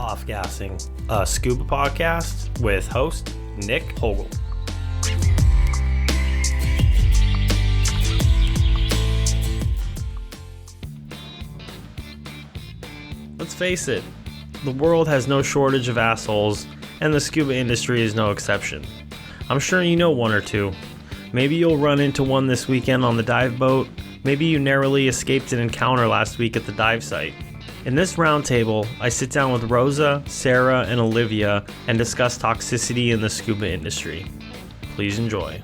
Off-Gassing, a Scuba podcast with host Nick Hogel. Let's face it, the world has no shortage of assholes, and the scuba industry is no exception. I'm sure you know one or two. Maybe you'll run into one this weekend on the dive boat. Maybe you narrowly escaped an encounter last week at the dive site. In this roundtable, I sit down with Rosa, Sarah, and Olivia and discuss toxicity in the scuba industry. Please enjoy.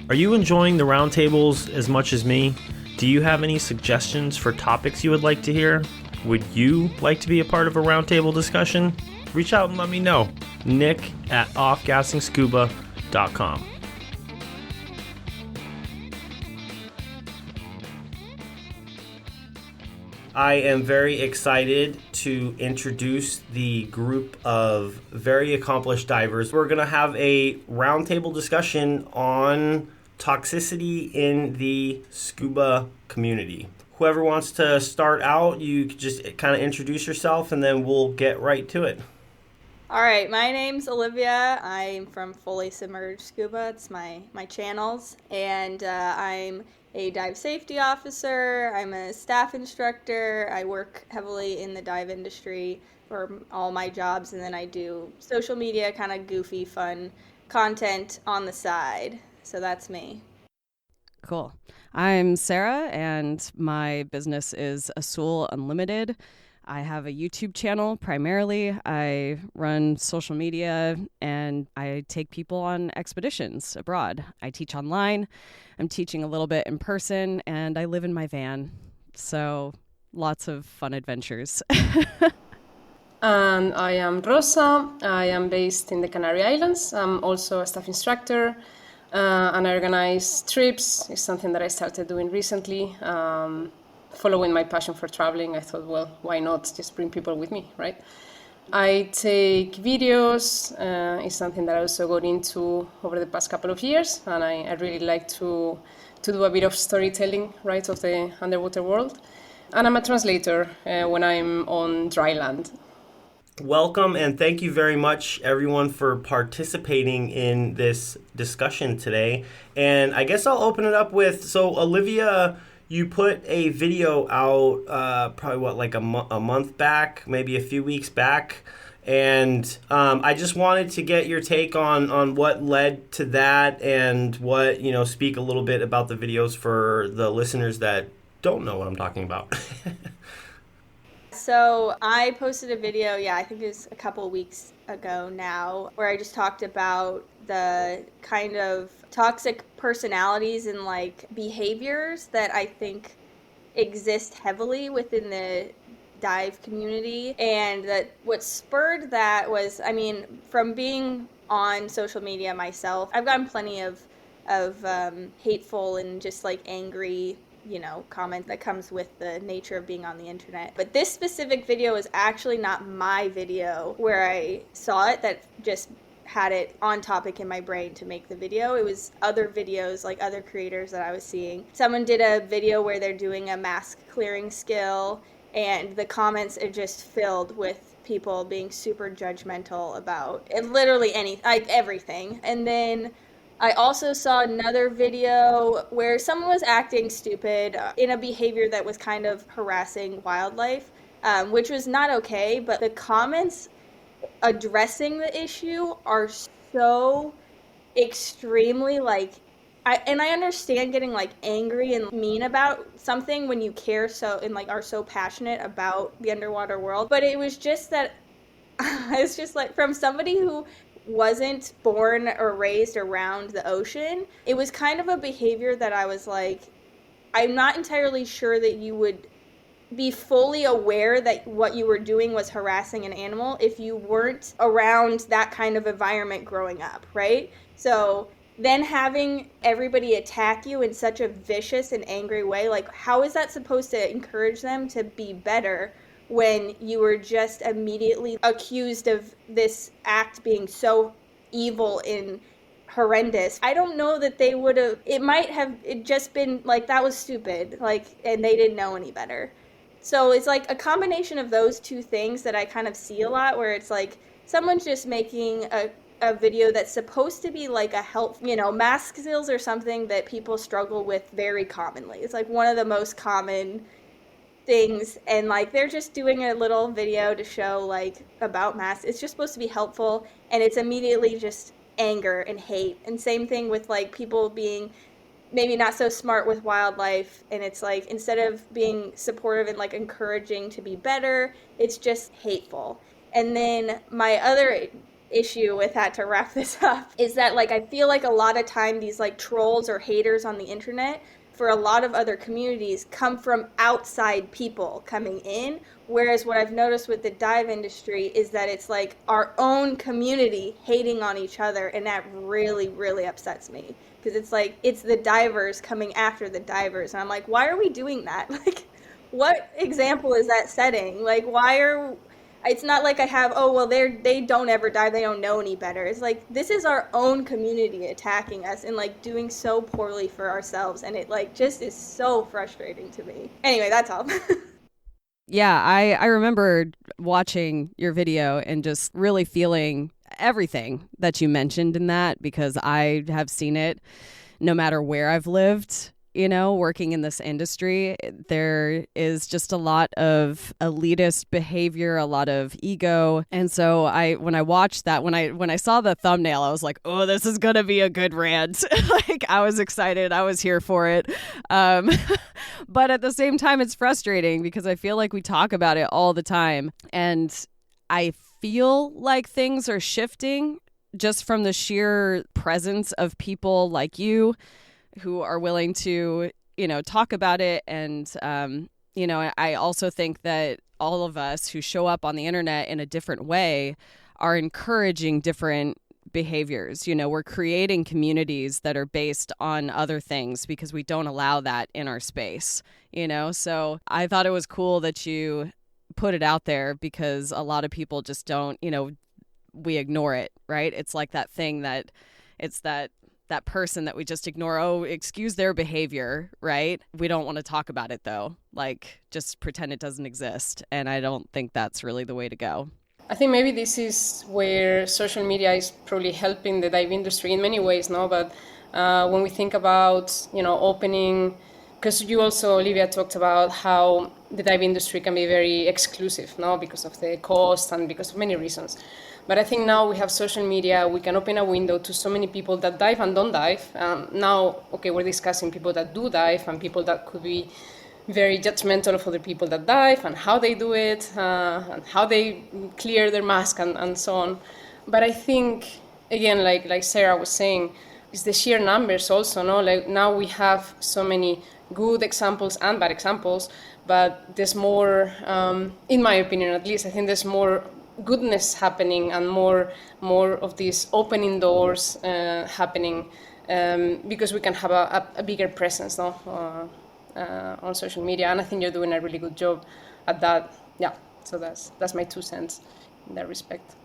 Are you enjoying the roundtables as much as me? Do you have any suggestions for topics you would like to hear? Would you like to be a part of a roundtable discussion? Reach out and let me know. Nick at offgassingscuba.com. I am very excited to introduce the group of very accomplished divers. We're going to have a roundtable discussion on toxicity in the scuba community. Whoever wants to start out, you could just kind of introduce yourself and then we'll get right to it. All right, my name's Olivia. I'm from Fully Submerged Scuba. It's my channels, and I'm a dive safety officer. I'm a staff instructor. I work heavily in the dive industry for all my jobs, and then I do social media, kind of goofy, fun content on the side. So that's me. Cool. I'm Sarah, and my business is Azul Unlimited. I have a YouTube channel primarily. I run social media, and I take people on expeditions abroad. I teach online. I'm teaching a little bit in person, and I live in my van. So lots of fun adventures. And I am Rosa. I am based in the Canary Islands. I'm also a staff instructor, and I organize trips. It's something that I started doing recently. Following my passion for traveling, I thought, well, why not just bring people with me, right? I take videos. It's something that I also got into over the past couple of years, and I really like to do a bit of storytelling, right, of the underwater world. And I'm a translator when I'm on dry land. Welcome and thank you very much, everyone, for participating in this discussion today. And I guess I'll open it up with, so Olivia, you put a video out probably, a month back, maybe a few weeks back. And I just wanted to get your take on what led to that and what, speak a little bit about the videos for the listeners that don't know what I'm talking about. So I posted a video, I think it was a couple weeks ago now, where I just talked about the kind of toxic personalities and behaviors that I think exist heavily within the dive community. And that what spurred that was, from being on social media myself, I've gotten plenty of hateful and just angry comment that comes with the nature of being on the internet. But this specific video is actually not my video where I saw it that just had it on topic in my brain to make the video. It was other videos, other creators that I was seeing. Someone did a video where they're doing a mask clearing skill, and the comments are just filled with people being super judgmental about it, literally everything. And then I also saw another video where someone was acting stupid in a behavior that was kind of harassing wildlife, which was not okay, but the comments addressing the issue are so extremely I understand getting angry and mean about something when you care so and are so passionate about the underwater world, but it was just that it's just from somebody who wasn't born or raised around the ocean, it was kind of a behavior that I was I'm not entirely sure that you would be fully aware that what you were doing was harassing an animal if you weren't around that kind of environment growing up, right? So then having everybody attack you in such a vicious and angry way, how is that supposed to encourage them to be better when you were just immediately accused of this act being so evil and horrendous? I don't know that they would have, it might have just been that was stupid, and they didn't know any better. So it's like a combination of those two things that I kind of see a lot, where it's like someone's just making a video that's supposed to be like a help, mask skills are something that people struggle with very commonly. It's like one of the most common things, and like they're just doing a little video to show like about masks. It's just supposed to be helpful, and it's immediately just anger and hate. And same thing with like people being maybe not so smart with wildlife, and it's like instead of being supportive and like encouraging to be better, it's just hateful. And then my other issue with that, to wrap this up, is that like I feel like a lot of time these like trolls or haters on the internet for a lot of other communities come from outside people coming in, whereas what I've noticed with the dive industry is that it's like our own community hating on each other, and that really, really upsets me, because it's like it's the divers coming after the divers, and I'm like, why are we doing that? Like, what example is that setting? Like, it's not like I have, oh, well, they don't ever dive, they don't know any better. It's like, this is our own community attacking us and like doing so poorly for ourselves, and it like just is so frustrating to me. Anyway, that's all. Yeah, I remember watching your video and just really feeling everything that you mentioned in that, because I have seen it no matter where I've lived. Working in this industry, there is just a lot of elitist behavior, a lot of ego. And so when I watched that, when I saw the thumbnail, I was like, oh, this is going to be a good rant. Like, I was excited. I was here for it. But at the same time, it's frustrating because I feel like we talk about it all the time. And I feel like things are shifting just from the sheer presence of people like you who are willing to, talk about it. And, I also think that all of us who show up on the internet in a different way are encouraging different behaviors. We're creating communities that are based on other things because we don't allow that in our space, So I thought it was cool that you put it out there, because a lot of people just don't, we ignore it, right? It's like that thing that it's that person that we just ignore. Oh, excuse their behavior, right? We don't want to talk about it though. Like, just pretend it doesn't exist. And I don't think that's really the way to go. I think maybe this is where social media is probably helping the dive industry in many ways, no? But when we think about, opening, because you also, Olivia, talked about how the dive industry can be very exclusive, no? Because of the cost and because of many reasons. But I think now we have social media, we can open a window to so many people that dive and don't dive. Now, okay, we're discussing people that do dive and people that could be very judgmental of other people that dive and how they do it, and how they clear their mask and so on. But I think, again, like Sarah was saying, it's the sheer numbers also, no? Like, now we have so many good examples and bad examples, but there's more, in my opinion at least, I think there's more goodness happening and more of these opening doors happening, because we can have a bigger presence, no? On social media, and I think you're doing a really good job at that. Yeah, so that's my 2 cents in that respect.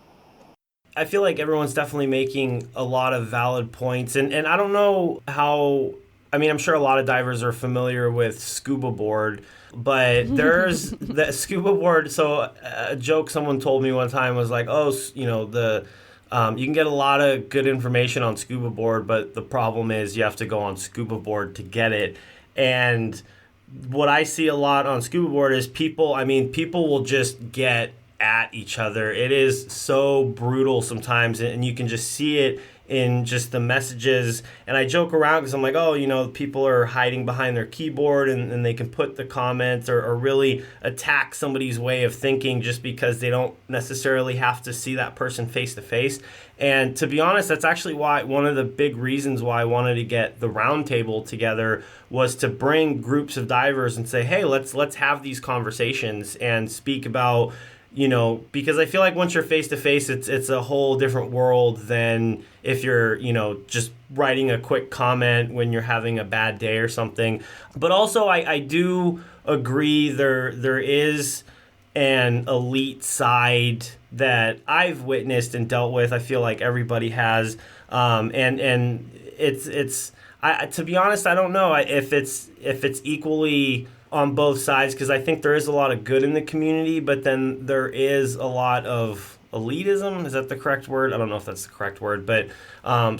I feel like everyone's definitely making a lot of valid points, and I don't know how. I mean, I'm sure a lot of divers are familiar with Scuba board, but there's the Scuba board. So a joke someone told me one time was like, oh, you can get a lot of good information on Scuba board, but the problem is you have to go on Scuba board to get it. And what I see a lot on Scuba board is people will just get at each other. It is so brutal sometimes, and you can just see it in just the messages. And I joke around because I'm like, oh, people are hiding behind their keyboard and they can put the comments or really attack somebody's way of thinking just because they don't necessarily have to see that person face to face. And to be honest, that's actually why one of the big reasons why I wanted to get the roundtable together was to bring groups of divers and say, hey, let's have these conversations and speak about, because I feel like once you're face to face, it's a whole different world than if you're, just writing a quick comment when you're having a bad day or something. But also I do agree there is an elite side that I've witnessed and dealt with. I feel like everybody has, and it's to be honest, I don't know if it's equally on both sides, because I think there is a lot of good in the community, but then there is a lot of elitism. Is that the correct word? I don't know if that's the correct word, but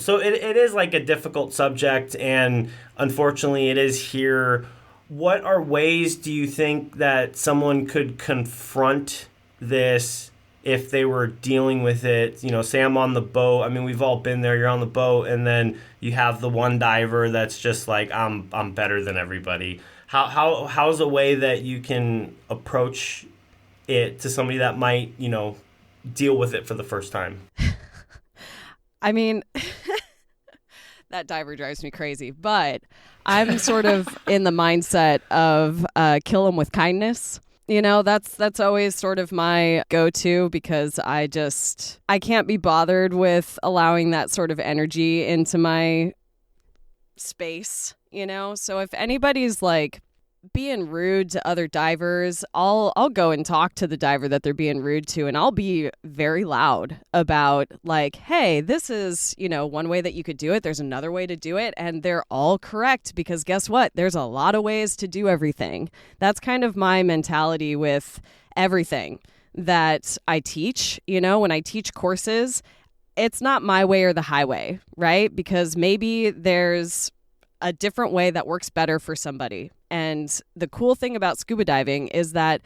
so it is like a difficult subject, and unfortunately it is here. What are ways do you think that someone could confront this if they were dealing with it? You know, say I'm on the boat. I mean, we've all been there. You're on the boat, and then you have the one diver that's just like, I'm better than everybody. How's a way that you can approach it to somebody that might, you know, deal with it for the first time? I mean, that diver drives me crazy, but I'm sort of in the mindset of kill them with kindness. You know, that's always sort of my go-to, because I can't be bothered with allowing that sort of energy into my space, you know? So if anybody's like being rude to other divers, I'll go and talk to the diver that they're being rude to, and I'll be very loud about like, hey, this is, you know, one way that you could do it. There's another way to do it, and they're all correct, because guess what? There's a lot of ways to do everything. That's kind of my mentality with everything that I teach. You know, when I teach courses, it's not my way or the highway, right? Because maybe there's a different way that works better for somebody. And the cool thing about scuba diving is that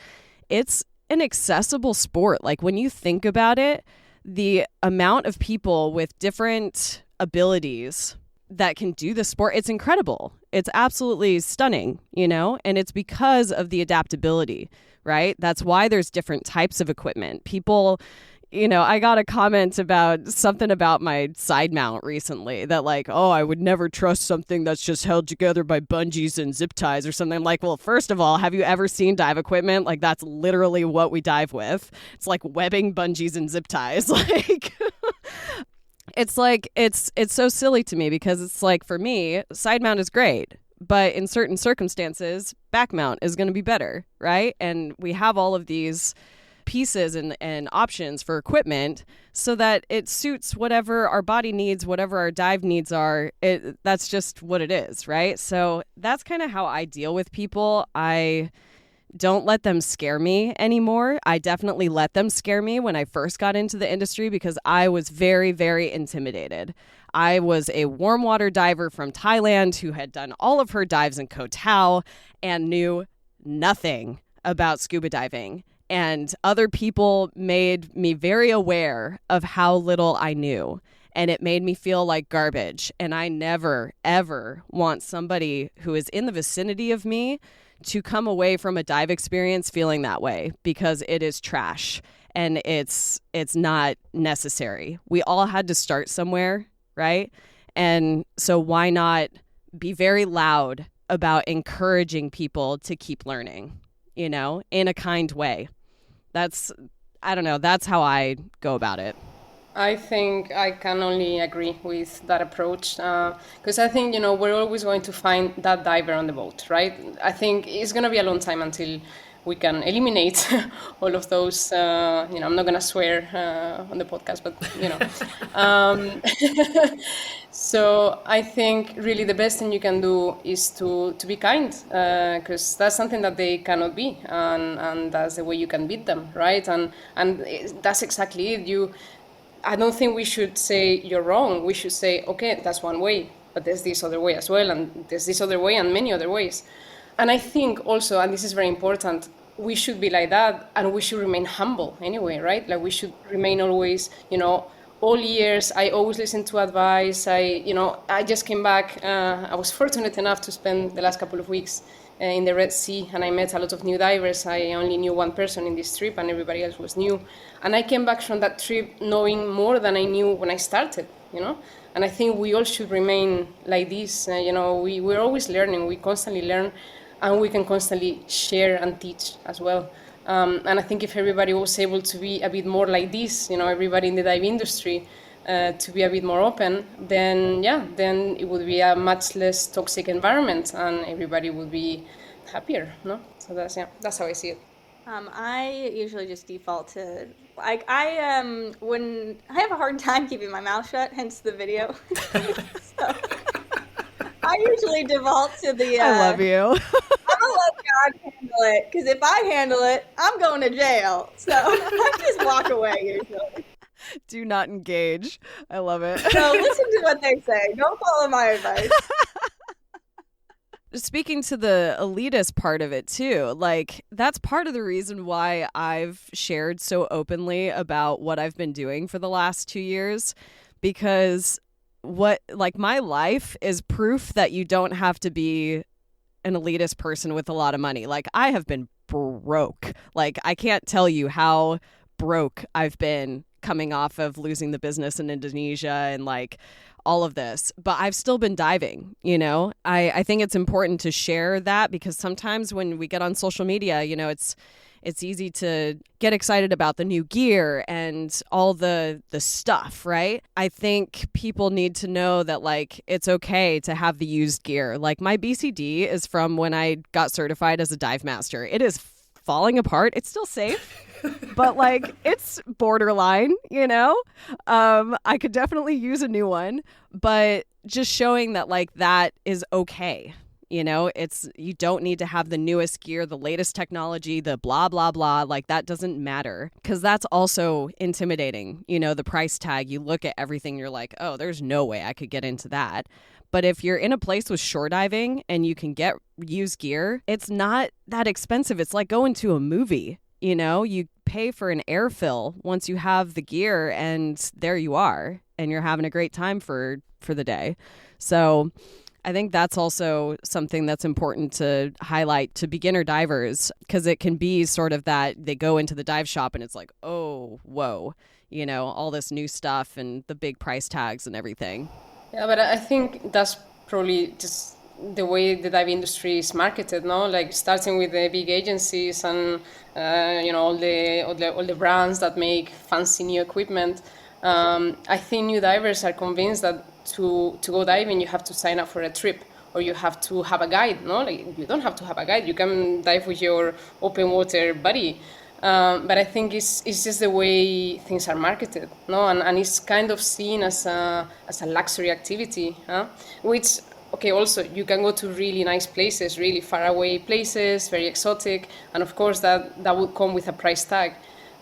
it's an accessible sport. Like when you think about it, the amount of people with different abilities that can do the sport, it's incredible. It's absolutely stunning, you know, and it's because of the adaptability, right? That's why there's different types of equipment. People, you know, I got a comment about something about my side mount recently that like, oh, I would never trust something that's just held together by bungees and zip ties or something. I'm like, well, first of all, have you ever seen dive equipment? Like, that's literally what we dive with. It's like webbing, bungees, and zip ties. Like, it's like, it's so silly to me, because it's like, for me, side mount is great, but in certain circumstances, back mount is going to be better, right? And we have all of these pieces and options for equipment so that it suits whatever our body needs, whatever our dive needs are. That's just what it is, right? So that's kind of how I deal with people. I don't let them scare me anymore. I definitely let them scare me when I first got into the industry, because I was very, very intimidated. I was a warm water diver from Thailand who had done all of her dives in Koh Tao and knew nothing about scuba diving. And other people made me very aware of how little I knew. And it made me feel like garbage. And I never, ever want somebody who is in the vicinity of me to come away from a dive experience feeling that way, because it is trash and it's not necessary. We all had to start somewhere, right? And so why not be very loud about encouraging people to keep learning, you know, in a kind way. I don't know, that's how I go about it. I think I can only agree with that approach, because I think, you know, we're always going to find that diver on the boat, right? I think it's going to be a long time until we can eliminate all of those, you know, I'm not going to swear on the podcast, but, you know. So I think really the best thing you can do is to be kind, because that's something that they cannot be, and that's the way you can beat them, right? And that's exactly it. I don't think we should say you're wrong. We should say, okay, that's one way, but there's this other way as well, and there's this other way and many other ways. And I think also, and this is very important, we should be like that, and we should remain humble anyway, right? Like we should remain always, you know, all years, I always listen to advice. I just came back. I was fortunate enough to spend the last couple of weeks in the Red Sea, and I met a lot of new divers. I only knew one person in this trip, and everybody else was new. And I came back from that trip knowing more than I knew when I started, you know? And I think we all should remain like this. You know, we're always learning. We constantly learn, and we can constantly share and teach as well. And I think if everybody was able to be a bit more like this, you know, everybody in the dive industry, to be a bit more open, then it would be a much less toxic environment, and everybody would be happier, no? So that's how I see it. I usually just default to when I have a hard time keeping my mouth shut, hence the video. So I usually default to the. I love you. I'm gonna let God handle it, because if I handle it, I'm going to jail. So I just walk away usually. Do not engage. I love it. So listen to what they say. Don't follow my advice. Speaking to the elitist part of it too, like that's part of the reason why I've shared so openly about what I've been doing for the last 2 years, because my life is proof that you don't have to be an elitist person with a lot of money. Like I have been broke. Like I can't tell you how broke I've been coming off of losing the business in Indonesia and like all of this, but I've still been diving, you know? I think it's important to share that, because sometimes when we get on social media, you know, it's easy to get excited about the new gear and all the stuff, right? I think people need to know that like it's okay to have the used gear. Like my BCD is from when I got certified as a dive master. It is falling apart. It's still safe. But like it's borderline, you know? I could definitely use a new one, but just showing that like that is okay. You know, you don't need to have the newest gear, the latest technology, the blah, blah, blah. Like that doesn't matter, because that's also intimidating. You know, the price tag, you look at everything, you're like, oh, there's no way I could get into that. But if you're in a place with shore diving and you can get used gear, it's not that expensive. It's like going to a movie. You know, you pay for an air fill once you have the gear, and there you are, and you're having a great time for the day. So I think that's also something that's important to highlight to beginner divers, because it can be sort of that they go into the dive shop and it's like, oh, whoa, you know, all this new stuff and the big price tags and everything. Yeah, but I think that's probably just the way the dive industry is marketed, no? Like starting with the big agencies and you know all the brands that make fancy new equipment. I think new divers are convinced that to go diving you have to sign up for a trip, or you have to have a guide. No, like you don't have to have a guide. You can dive with your open water buddy. But I think it's just the way things are marketed, no, and it's kind of seen as a luxury activity, which. Okay, also, you can go to really nice places, really far away places, very exotic, and of course that would come with a price tag.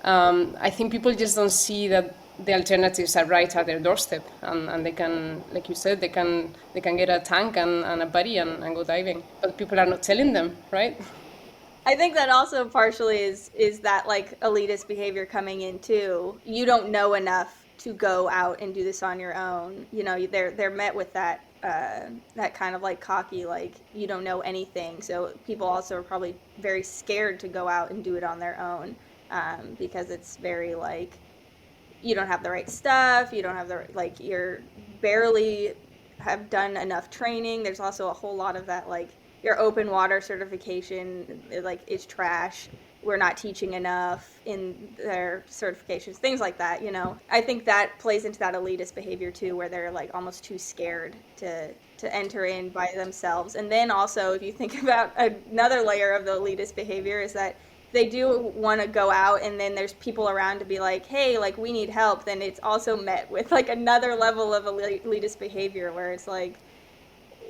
I think people just don't see that the alternatives are right at their doorstep, and they can, like you said, they can get a tank and a buddy and go diving. But people are not telling them, right? I think that also partially is that like elitist behavior coming in too. You don't know enough to go out and do this on your own. You know, they're met with that kind of like cocky, like you don't know anything. So people also are probably very scared to go out and do it on their own, because it's very like you don't have the right stuff, you don't have you're barely have done enough training. There's also a whole lot of that, like your open water certification like is trash. We're not teaching enough in their certifications, things like that, you know. I think that plays into that elitist behavior too, where they're like almost too scared to enter in by themselves. And then also, if you think about another layer of the elitist behavior, is that they do want to go out and then there's people around to be like, hey, like we need help, then it's also met with like another level of elitist behavior where it's like,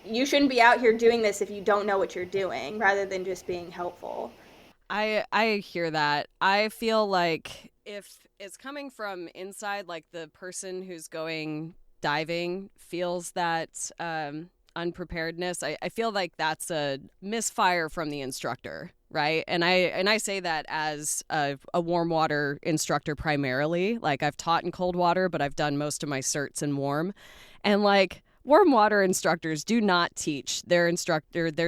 you shouldn't be out here doing this if you don't know what you're doing, rather than just being helpful. I hear that. I feel like if it's coming from inside, like the person who's going diving feels that unpreparedness, I feel like that's a misfire from the instructor, right? And I say that as a warm water instructor primarily. Like I've taught in cold water, but I've done most of my certs in warm. And like warm water instructors do not teach their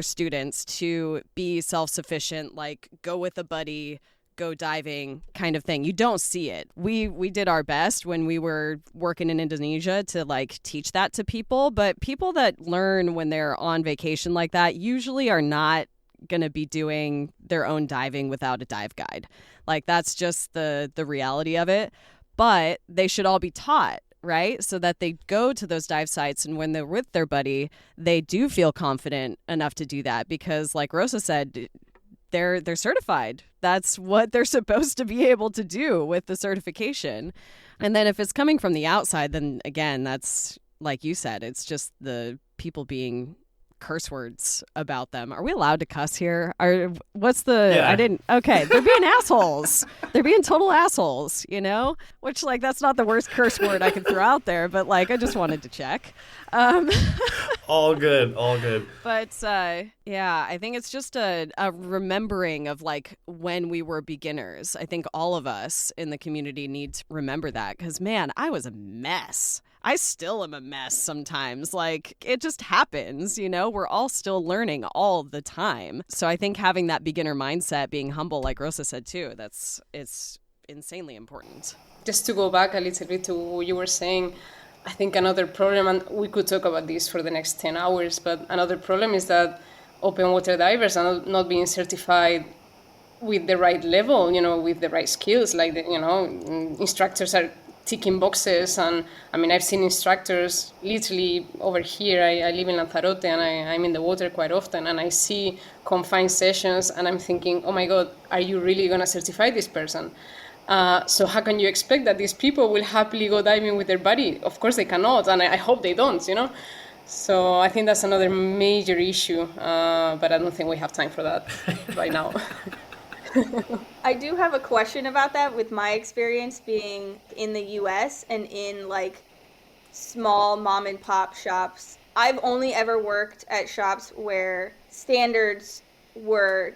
students to be self-sufficient, like go with a buddy, go diving kind of thing. You don't see it. We did our best when we were working in Indonesia to like teach that to people, but people that learn when they're on vacation like that usually are not going to be doing their own diving without a dive guide. Like that's just the reality of it. But they should all be taught, right? So that they go to those dive sites and when they're with their buddy, they do feel confident enough to do that because like Rosa said, they're certified. That's what they're supposed to be able to do with the certification. And then if it's coming from the outside, then again, that's like you said, it's just the people being curse words about them. Are we allowed to cuss here? What's the, Yeah. okay, they're being assholes. They're being total assholes, you know? Which, like, that's not the worst curse word I could throw out there, but, like, I just wanted to check. All good. But yeah, I think it's just a remembering of like when we were beginners. I think all of us in the community need to remember that because, man, I was a mess. I still am a mess sometimes. Like, it just happens, you know? We're all still learning all the time. So I think having that beginner mindset, being humble, like Rosa said too, it's insanely important. Just to go back a little bit to what you were saying, I think another problem, and we could talk about this for the next 10 hours, but another problem is that open water divers are not being certified with the right level, you know, with the right skills. Like, instructors are ticking boxes. And I mean, I've seen instructors literally over here. I live in Lanzarote and I'm in the water quite often. And I see confined sessions and I'm thinking, oh my God, are you really going to certify this person? So how can you expect that these people will happily go diving with their buddy? Of course they cannot, and I hope they don't, you know? So I think that's another major issue, but I don't think we have time for that right now. I do have a question about that with my experience being in the US and in like small mom and pop shops. I've only ever worked at shops where standards were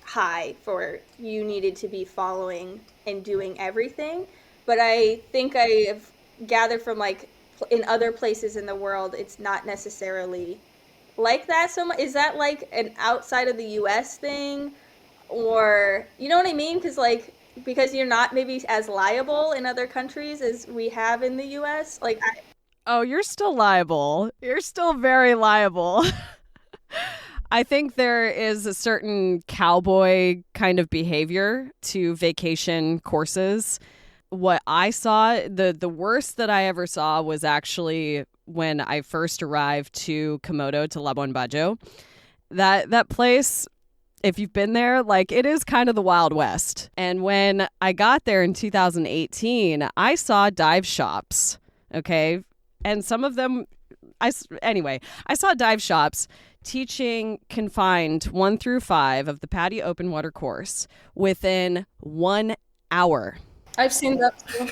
high for you needed to be following and doing everything. But I think I have gathered from like in other places in the world, it's not necessarily like that so much. Is that like an outside of the US thing? Or, you know what I mean? Because you're not maybe as liable in other countries as we have in the US. Oh, you're still liable. You're still very liable. I think there is a certain cowboy kind of behavior to vacation courses. What I saw, the worst that I ever saw was actually when I first arrived to Komodo, to Labuan Bajo. That place, if you've been there, like, it is kind of the Wild West. And when I got there in 2018, I saw dive shops, okay? And some of them, I saw dive shops teaching confined 1 through 5 of the PADI open water course within 1 hour. I've seen that too.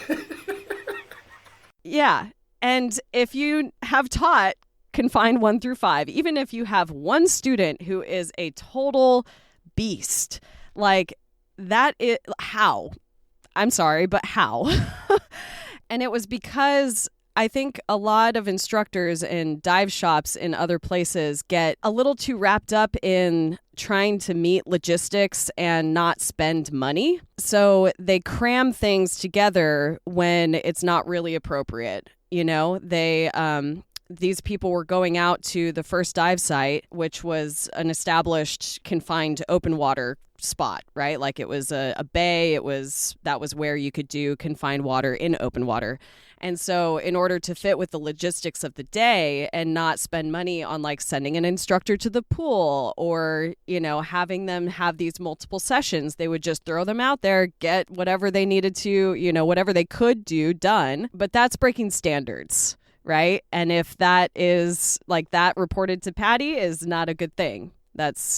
Yeah. And if you have taught confined 1 through 5, even if you have one student who is a total beast, like, that is how? I'm sorry, but how? And it was because I think a lot of instructors in dive shops in other places get a little too wrapped up in trying to meet logistics and not spend money. So they cram things together when it's not really appropriate. You know, these people were going out to the first dive site, which was an established confined open water spot, right? Like, it was a bay. That was where you could do confined water in open water. And so in order to fit with the logistics of the day and not spend money on like sending an instructor to the pool or, you know, having them have these multiple sessions, they would just throw them out there, get whatever they needed to, you know, whatever they could do done. But that's breaking standards, right? And if that is like that reported to PADI is not a good thing.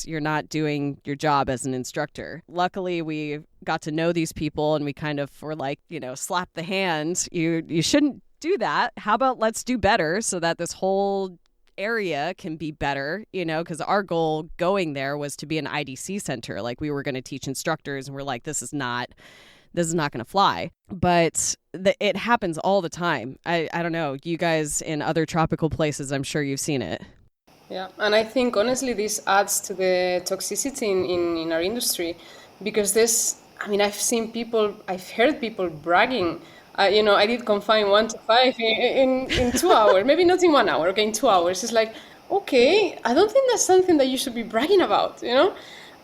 You're not doing your job as an instructor. Luckily, we got to know these people and we kind of were like, you know, slap the hand. You shouldn't do that. How about let's do better so that this whole area can be better, you know, because our goal going there was to be an IDC center. Like, we were going to teach instructors and we're like, this is not going to fly. But it happens all the time. I don't know. You guys in other tropical places, I'm sure you've seen it. Yeah, and I think honestly this adds to the toxicity in our industry, because I've heard people bragging. I did confine 1 to 5 in 2 hours, maybe not in 1 hour, okay, in 2 hours. It's like, okay, I don't think that's something that you should be bragging about, you know?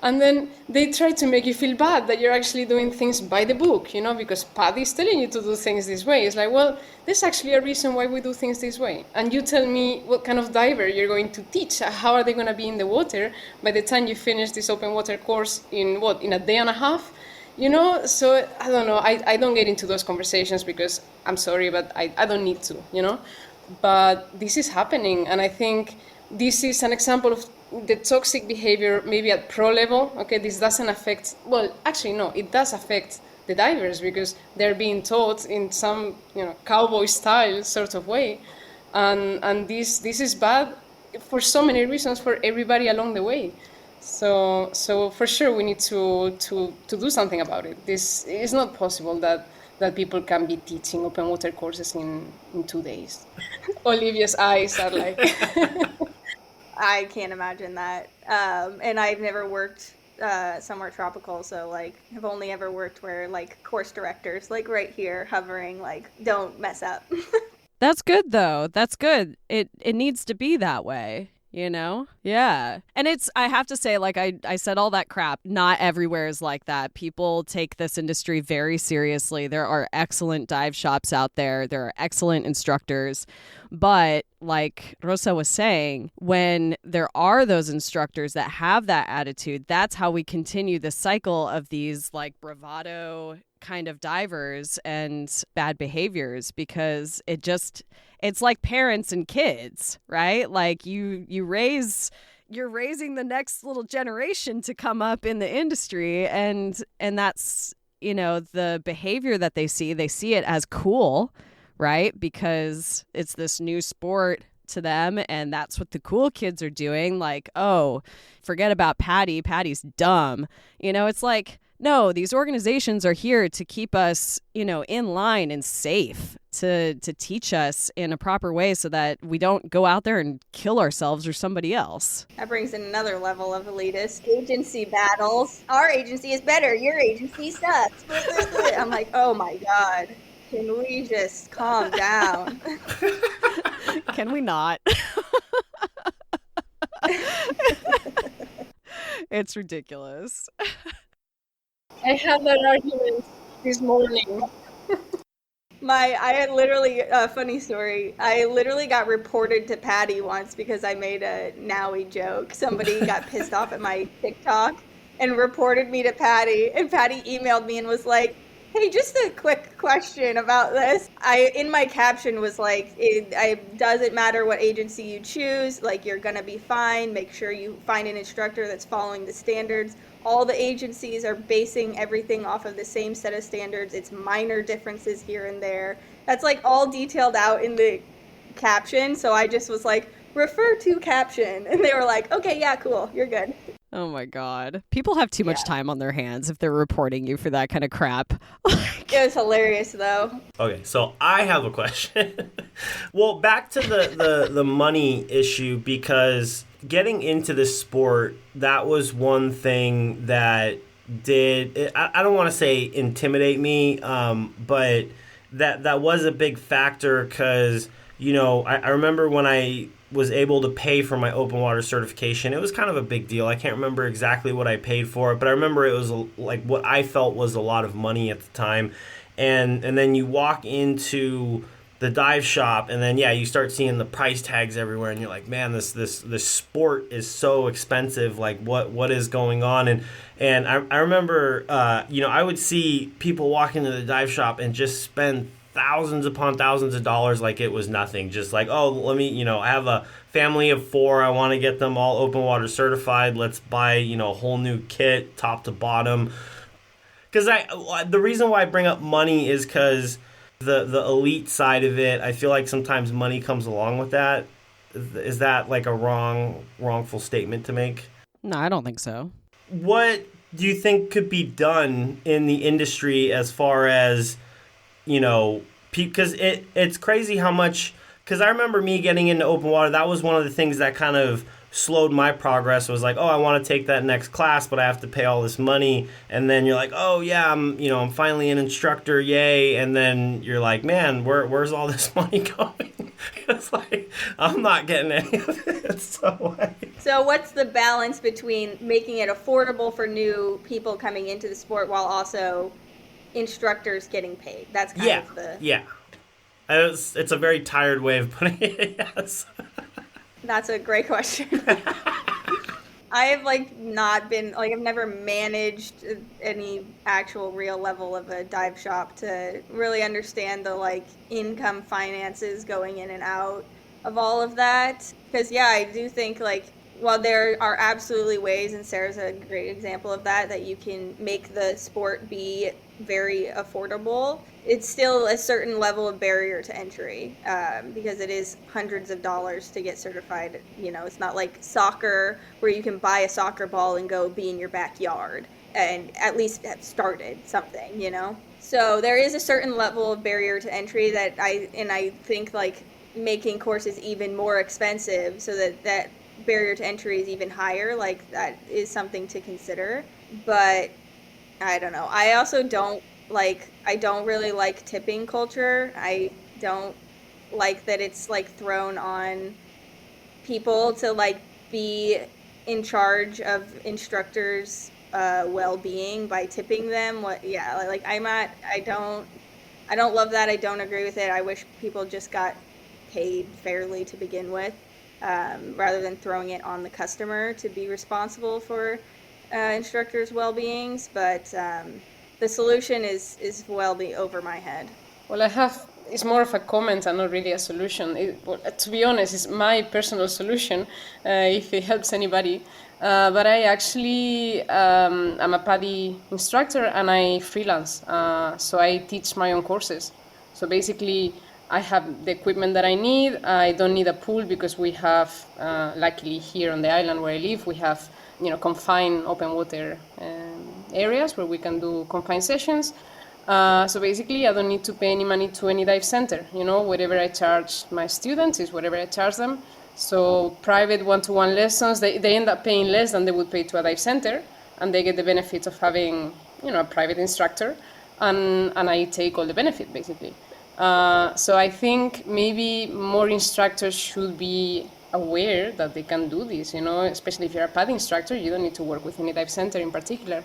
And then they try to make you feel bad that you're actually doing things by the book, you know, because PADI is telling you to do things this way. It's like, well, there's actually a reason why we do things this way. And you tell me what kind of diver you're going to teach. How are they going to be in the water by the time you finish this open water course in a day and a half? You know, so I don't know. I don't get into those conversations because I'm sorry, but I don't need to, you know. But this is happening. And I think this is an example of the toxic behavior maybe at pro level. Okay, this doesn't affect, well, actually, no, it does affect the divers because they're being taught in some, cowboy style sort of way. And this is bad for so many reasons for everybody along the way. So for sure we need to do something about it. This is not possible that people can be teaching open water courses in 2 days. Olivia's eyes are like I can't imagine that. And I've never worked somewhere tropical, so like I've only ever worked where like course directors, like right here, hovering, like don't mess up. That's good though. That's good. It needs to be that way, Yeah. And I have to say, like I said all that crap, not everywhere is like that. People take this industry very seriously. There are excellent dive shops out there. There are excellent instructors. But like Rosa was saying, when there are those instructors that have that attitude, that's how we continue the cycle of these like bravado kind of divers and bad behaviors, because it's like parents and kids, right? Like you're raising the next little generation to come up in the industry, and that's the behavior that they see it as cool, right? Because it's this new sport to them, and that's what the cool kids are doing. Like, oh, forget about Patty's dumb. It's like, no, these organizations are here to keep us, in line and safe, to teach us in a proper way so that we don't go out there and kill ourselves or somebody else. That brings in another level of elitist agency battles. Our agency is better. Your agency sucks. I'm like, oh my God. Can we just calm down? Can we not? It's ridiculous. I had that argument this morning. I had literally, funny story, I literally got reported to Patty once because I made a Nowie joke. Somebody got pissed off at my TikTok and reported me to Patty, and Patty emailed me and was like, hey, just a quick question about this. In my caption was like, it doesn't matter what agency you choose, like you're gonna be fine. Make sure you find an instructor that's following the standards. All the agencies are basing everything off of the same set of standards. It's minor differences here and there. That's like all detailed out in the caption. So I just was like, refer to caption. And they were like, okay, yeah, cool, you're good. Oh my God. People have too much time on their hands if they're reporting you for that kind of crap. It was hilarious though. Okay, so I have a question. Well, back to the money issue, because getting into this sport, that was one thing that I don't want to say intimidate me, but that was a big factor, because, I remember when I was able to pay for my open water certification, it was kind of a big deal. I can't remember exactly what I paid for it, but I remember it was like what I felt was a lot of money at the time. And then you walk into the dive shop, and then you start seeing the price tags everywhere, and you're like, man, this sport is so expensive. Like what is going on? And I remember I would see people walk into the dive shop and just spend thousands upon thousands of dollars like it was nothing. Just like, oh, let me, I have a family of 4. I want to get them all open water certified. Let's buy, a whole new kit, top to bottom. Because the reason why I bring up money is because the elite side of it, I feel like sometimes money comes along with that. Is that like a wrongful statement to make? No, I don't think so. What do you think could be done in the industry as far as, because it's crazy how much, because I remember me getting into open water, that was one of the things that kind of slowed my progress. Was like, oh, I want to take that next class, but I have to pay all this money. And then you're like, oh yeah, I'm finally an instructor, yay. And then you're like, man, where's all this money going? It's like, I'm not getting any of it. So what's the balance between making it affordable for new people coming into the sport while also instructors getting paid? That's kind of the... Yeah. It's a very tired way of putting it, yes. That's a great question. I have I've never managed any actual real level of a dive shop to really understand the income finances going in and out. of all of that. Because, yeah, I do think, like, while there are absolutely ways, and Sarah's a great example of that, that you can make the sport be very affordable, it's still a certain level of barrier to entry, because it is hundreds of dollars to get certified. You know, it's not like soccer where you can buy a soccer ball and go be in your backyard and at least have started something, you know? So there is a certain level of barrier to entry that I think like making courses even more expensive so that barrier to entry is even higher, like that is something to consider. But I don't know. I don't really like tipping culture. I don't like that it's like thrown on people to like be in charge of instructors' well-being by tipping them. What? Yeah, like I don't love that. I don't agree with it. I wish people just got paid fairly to begin with, rather than throwing it on the customer to be responsible for instructors' well-beings. But the solution is well be over my head. Well, it's more of a comment and not really a solution. To be honest, it's my personal solution, if it helps anybody. But I actually am a PADI instructor and I freelance. So I teach my own courses. So basically, I have the equipment that I need. I don't need a pool because we have, luckily here on the island where I live, we have, confined open water areas where we can do confined sessions. So basically, I don't need to pay any money to any dive center. Whatever I charge my students is whatever I charge them. So private one-to-one lessons, they end up paying less than they would pay to a dive center, and they get the benefit of having, a private instructor, and I take all the benefit, basically. So I think maybe more instructors should be aware that they can do this, especially if you're a PADI instructor, you don't need to work with any dive center in particular.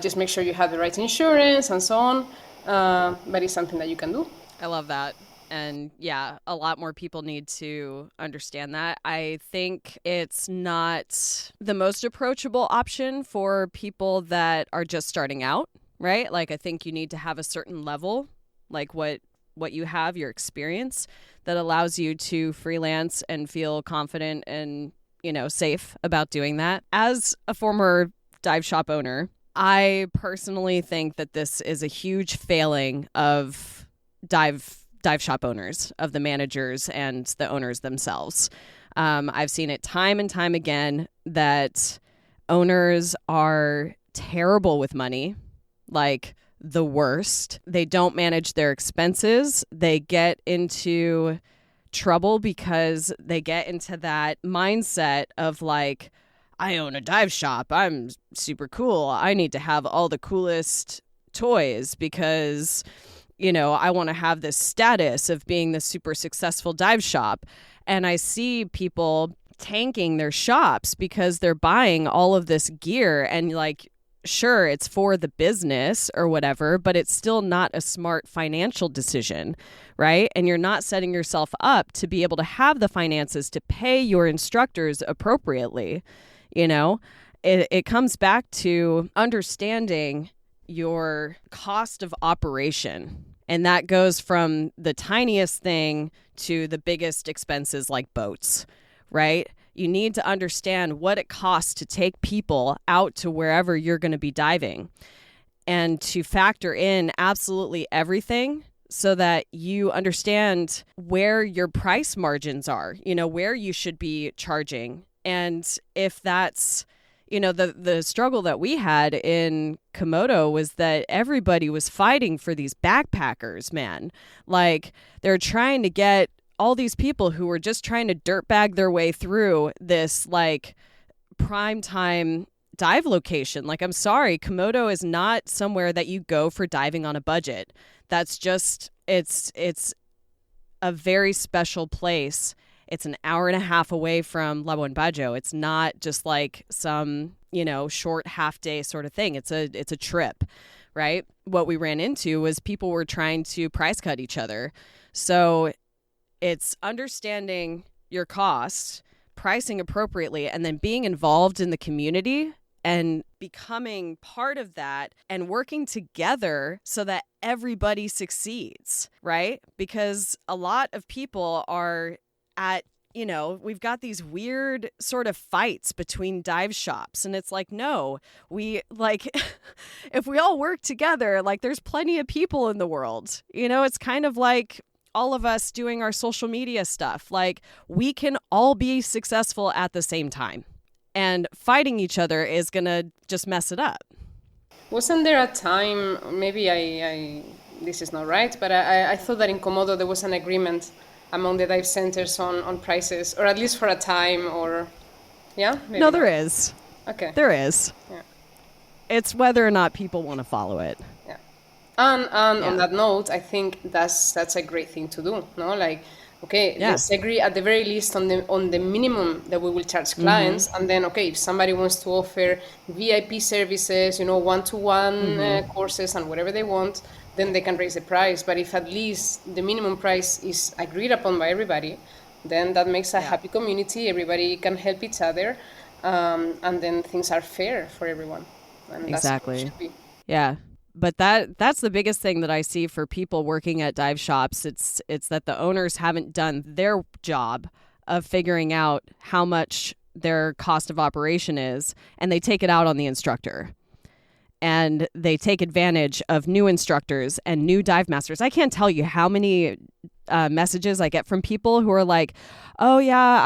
Just make sure you have the right insurance and so on. But it's something that you can do. I love that. And yeah, a lot more people need to understand that. I think it's not the most approachable option for people that are just starting out, right? Like, I think you need to have a certain level, like what you have, your experience, that allows you to freelance and feel confident and, safe about doing that. As a former dive shop owner, I personally think that this is a huge failing of dive shop owners, of the managers and the owners themselves. I've seen it time and time again that owners are terrible with money, like the worst. They don't manage their expenses. They get into trouble because they get into that mindset of like, I own a dive shop. I'm super cool. I need to have all the coolest toys because, I want to have this status of being the super successful dive shop. And I see people tanking their shops because they're buying all of this gear and like, sure, it's for the business or whatever, but it's still not a smart financial decision, right? And you're not setting yourself up to be able to have the finances to pay your instructors appropriately. It comes back to understanding your cost of operation. And that goes from the tiniest thing to the biggest expenses like boats, right? You need to understand what it costs to take people out to wherever you're going to be diving and to factor in absolutely everything so that you understand where your price margins are, where you should be charging. And if that's, the struggle that we had in Komodo was that everybody was fighting for these backpackers, man. Like, they're trying to get all these people who were just trying to dirtbag their way through this, like, primetime dive location. Like, I'm sorry, Komodo is not somewhere that you go for diving on a budget. That's just, it's a very special place. It's an hour and a half away from Labuan Bajo. It's not just like some, short half day sort of thing. It's a trip, right? What we ran into was people were trying to price cut each other. So it's understanding your costs, pricing appropriately, and then being involved in the community and becoming part of that and working together so that everybody succeeds, right? Because a lot of people are at, we've got these weird sort of fights between dive shops. And it's like, no, we like, if we all work together, like there's plenty of people in the world. It's kind of like all of us doing our social media stuff. Like we can all be successful at the same time. And fighting each other is going to just mess it up. Wasn't there a time, maybe I this is not right, but I thought that in Komodo there was an agreement among the dive centers on prices, or at least for a time, or, yeah? Maybe no, there is. Okay. There is. Yeah. It's whether or not people want to follow it. Yeah. And on that note, I think that's a great thing to do, no? Like, okay, let's agree at the very least on the minimum that we will charge clients, and then if somebody wants to offer VIP services, one-to-one courses and whatever they want, then they can raise the price. But if at least the minimum price is agreed upon by everybody, then that makes a happy community. Everybody can help each other, and then things are fair for everyone. And exactly. That's what it should be. Yeah. But that's the biggest thing that I see for people working at dive shops. It's that the owners haven't done their job of figuring out how much their cost of operation is, and they take it out on the instructor. And they take advantage of new instructors and new dive masters. I can't tell you how many messages I get from people who are like, "Oh yeah,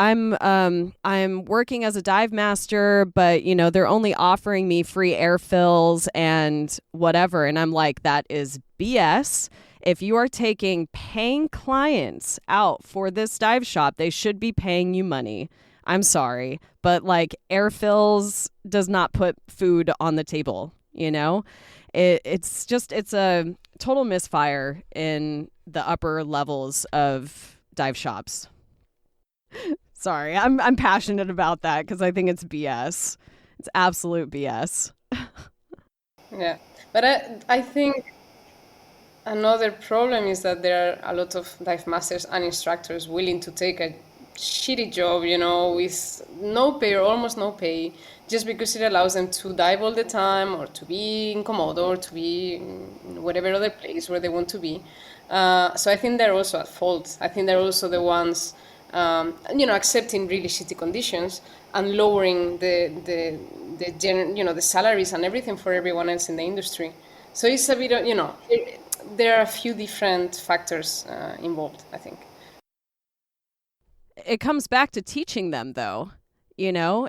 I'm working as a dive master, but they're only offering me free air fills and whatever." And I'm like, that is BS. If you are taking paying clients out for this dive shop, they should be paying you money. I'm sorry, but like air fills does not put food on the table. It's a total misfire in the upper levels of dive shops. Sorry, I'm passionate about that because I think it's BS. It's absolute BS. Yeah, but I think another problem is that there are a lot of dive masters and instructors willing to take a shitty job, with no pay or almost no pay, just because it allows them to dive all the time, or to be in Komodo, or to be in whatever other place where they want to be. So I think they're also at fault. I think they're also the ones, accepting really shitty conditions and lowering the salaries and everything for everyone else in the industry. So it's a bit of, there are a few different factors involved, I think. It comes back to teaching them, though,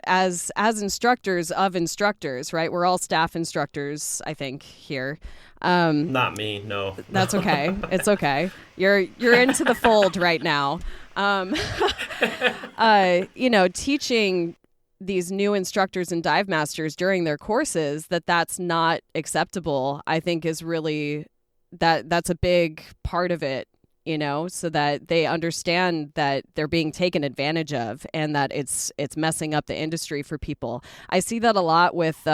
as instructors of instructors, right? We're all staff instructors, I think, here. Not me, no. That's okay. It's okay. You're into the fold right now. Teaching these new instructors and dive masters during their courses that's not acceptable, I think is really that's a big part of it. So that they understand that they're being taken advantage of and that it's messing up the industry for people. I see that a lot with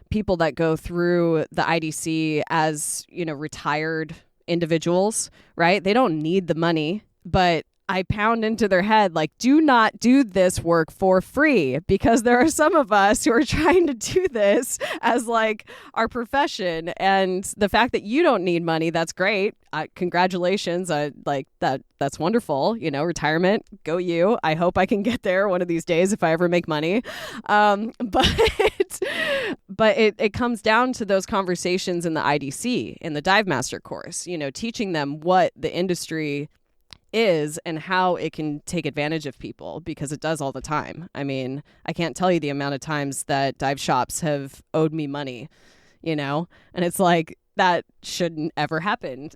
people that go through the IDC as, retired individuals, right? They don't need the money, but I pound into their head, like, do not do this work for free, because there are some of us who are trying to do this as like our profession. And the fact that you don't need money, that's great. Congratulations. That's wonderful. Retirement, go you. I hope I can get there one of these days if I ever make money. But it comes down to those conversations in the IDC, in the dive master course, teaching them what the industry is and how it can take advantage of people, because it does all the time. I mean, I can't tell you the amount of times that dive shops have owed me money, and it's like, that shouldn't ever happen.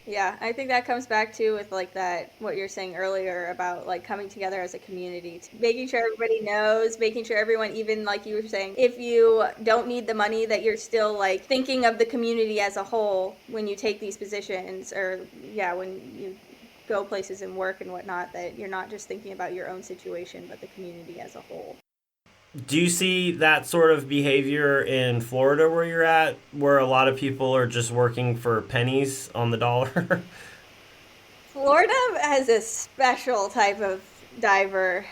Yeah, I think that comes back to with like that, what you're saying earlier about like coming together as a community, making sure everybody knows, making sure everyone, even like you were saying, if you don't need the money, that you're still like thinking of the community as a whole when you take these positions, or when you go places and work and whatnot, that you're not just thinking about your own situation, but the community as a whole. Do you see that sort of behavior in Florida where you're at, where a lot of people are just working for pennies on the dollar? Florida has a special type of diver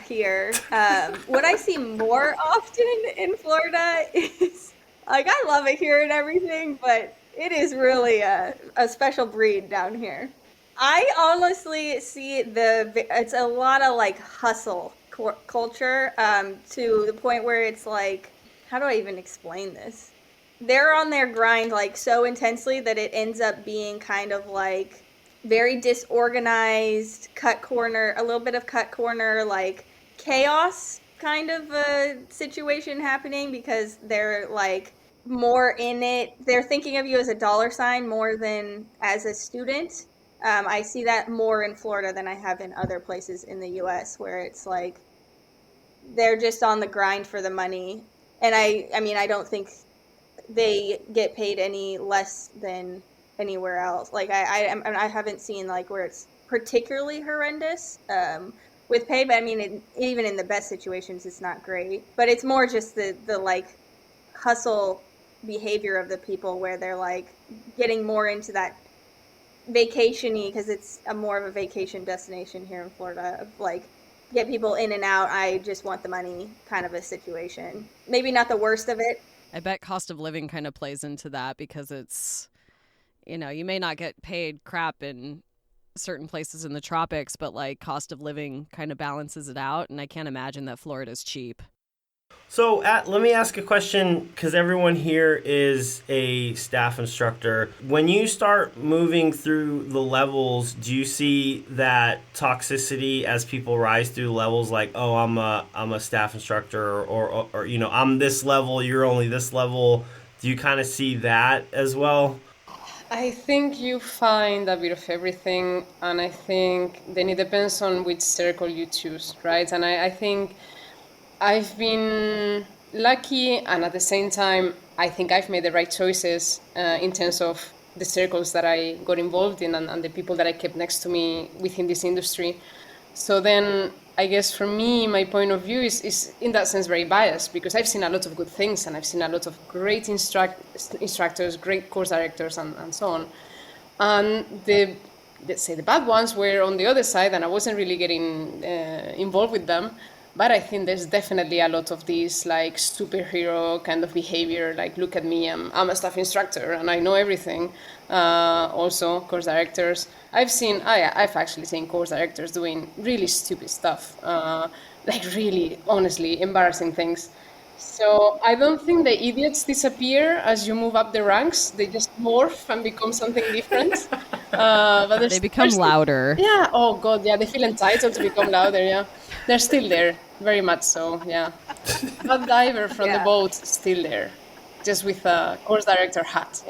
here. What I see more often in Florida is, like, I love it here and everything, but it is really a special breed down here. I honestly see it's a lot of like hustle culture, to the point where it's like, how do I even explain this? They're on their grind like so intensely that it ends up being kind of like very disorganized, a little bit of cut corner, like chaos kind of a situation happening, because they're like more in it. They're thinking of you as a dollar sign more than as a student. I see that more in Florida than I have in other places in the US, where it's like they're just on the grind for the money. And I mean, I don't think they get paid any less than anywhere else. Like I haven't seen like where it's particularly horrendous with pay, but I mean, even in the best situations, it's not great. But it's more just the like hustle behavior of the people, where they're like getting more into that vacation-y, because it's a more of a vacation destination here in Florida, of like get people in and out, I just want the money kind of a situation. Maybe not the worst of it. I bet cost of living kind of plays into that, because it's, you may not get paid crap in certain places in the tropics, but like cost of living kind of balances it out. And I can't imagine that Florida's cheap. So let me ask a question, because everyone here is a staff instructor. When you start moving through the levels, do you see that toxicity as people rise through levels, like, oh, I'm a staff instructor, or I'm this level, you're only this level? Do you kind of see that as well? I think you find a bit of everything, and I think then it depends on which circle you choose, right? And I think I've been lucky, and at the same time, I think I've made the right choices in terms of the circles that I got involved in, and the people that I kept next to me within this industry. So then, I guess for me, my point of view is in that sense very biased, because I've seen a lot of good things, and I've seen a lot of great instructors, great course directors, and so on. And let's say the bad ones were on the other side, and I wasn't really getting involved with them. But I think there's definitely a lot of this like superhero kind of behavior, like, look at me, I'm a staff instructor and I know everything. Also, course directors. I've actually seen course directors doing really stupid stuff, like really, honestly, embarrassing things. So I don't think the idiots disappear as you move up the ranks. They just morph and become something different. But they become louder. Yeah. Oh God. Yeah. They feel entitled to become louder. Yeah. They're still there, very much so. Yeah. That diver from the boat still there, just with a course director hat.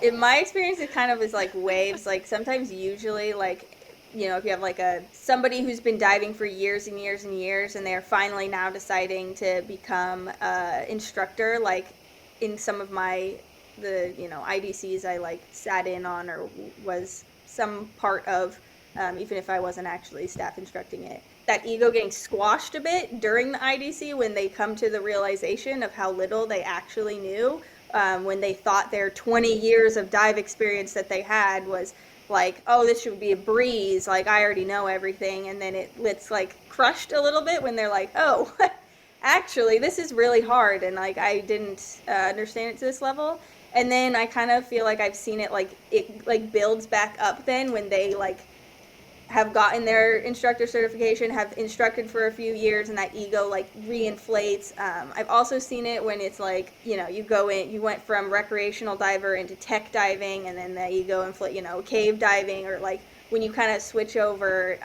In my experience, it kind of is like waves. Like sometimes, usually, like, if you have like somebody who's been diving for years and years and years, and they're finally now deciding to become instructor, like in some of the IDCs I like sat in on or was some part of, even if I wasn't actually staff instructing it. That ego getting squashed a bit during the IDC when they come to the realization of how little they actually knew, when they thought their 20 years of dive experience that they had was like, oh, this should be a breeze, like I already know everything. And then it's like crushed a little bit when they're like, oh, actually this is really hard, and like I didn't understand it to this level. And then I kind of feel like I've seen it like builds back up then when they like have gotten their instructor certification, have instructed for a few years, and that ego like reinflates. I've also seen it when it's like, you went from recreational diver into tech diving, and then the ego inflate, cave diving, or like when you kind of switch over